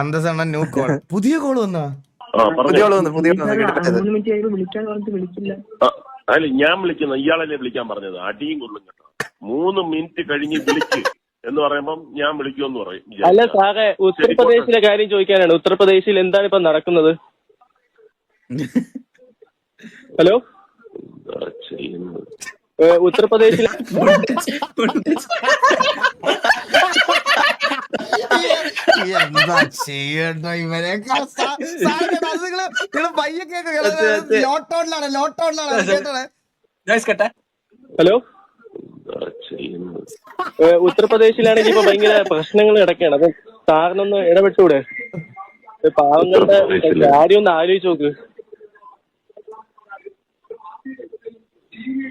അന്തസണ്ണ new call. പുതിയ call വന്നാ? അല്ല ഞാൻ വിളിക്കുന്ന ഇയാളല്ലേ വിളിക്കാൻ പറഞ്ഞത്. അടിയും കൊള്ളും കേട്ടോ. 3 മിനിറ്റ് കഴിഞ്ഞ് വിളിക്ക് എന്ന് പറയുമ്പം ഞാൻ വിളിക്കുമെന്ന് പറയും. അല്ല സാറേ, ഉത്തർപ്രദേശിലെ കാര്യം ചോദിക്കാനാണ്. ഉത്തർപ്രദേശിൽ എന്താണ് ഇപ്പൊ നടക്കുന്നത്? ഹലോ, ഉത്തർപ്രദേശിൽ എന്താ ചെയ്യണ്ടോ ഇവരെ? പയ്യെ കേട്ടോ. ഹലോ, ഉത്തർപ്രദേശിലാണെങ്കിൽ ഇപ്പൊ ഭയങ്കര പ്രശ്നങ്ങൾ കിടക്കുകയാണ്. അപ്പൊ സാറിനൊന്ന് ഇടപെട്ടൂടെ? പാവങ്ങളുടെ കാര്യം ഒന്ന് ആലോചിച്ച് നോക്ക്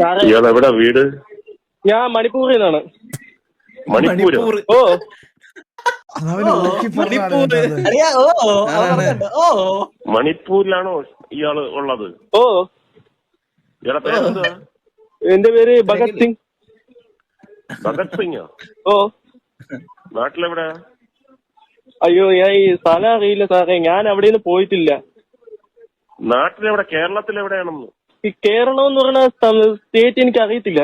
സാറേ. എവിടെ വീട്? ഞാൻ മണിപ്പൂരിൽ നിന്നാണ്. മണിപ്പൂര്? ഓ, മണിപ്പൂരിലാണോ ഇയാള് ഉള്ളത്? ഓ, ഇയാളെ പേരെന്താ? എന്റെ പേര് ഭഗത് സിംഗ്. ഭഗത് സിംഗോ? ഓ, നാട്ടിലെവിടെയാ? അയ്യോ, ഞാൻ ഈ സ്ഥലം അറിയില്ല സാറേ. ഞാൻ അവിടെയൊന്നും പോയിട്ടില്ല. നാട്ടിലെവിടെ? കേരളത്തിലെവിടെയാണെന്ന്? ഈ കേരളം എന്ന് പറയുന്ന സ്റ്റേറ്റ് എനിക്ക് അറിയത്തില്ല.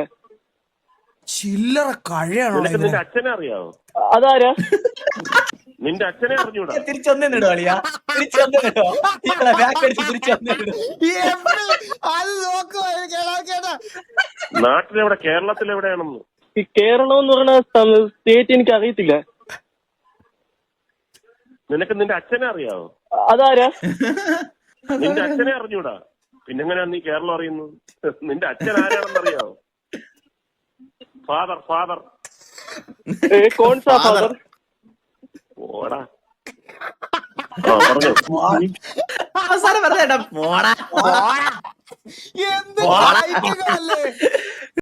ചില്ലറ കഴിയാണോ? നിന്റെ അച്ഛനെ അറിയാവോ? അതാരാ? നിന്റെ അച്ഛനെ അറിഞ്ഞൂടാ? നാട്ടിലെവിടെ? കേരളത്തിലെവിടെയാണെന്ന്? ഈ കേരളം എന്ന് പറയുന്ന സ്റ്റേറ്റ് എനിക്ക് അറിയത്തില്ല. നിനക്ക് നിന്റെ അച്ഛനെ അറിയാവോ? അതാരാ? നിന്റെ അച്ഛനെ അറിഞ്ഞൂടാ? പിന്നെങ്ങനെയാ നീ കേരളം അറിയുന്നത്? നിന്റെ അച്ഛൻ ആരാണെന്ന് അറിയാവോ? ഫാദർ. കോൺ സാ ഫാദർ? ഓടാ. പറഞ്ഞു. എന്ത്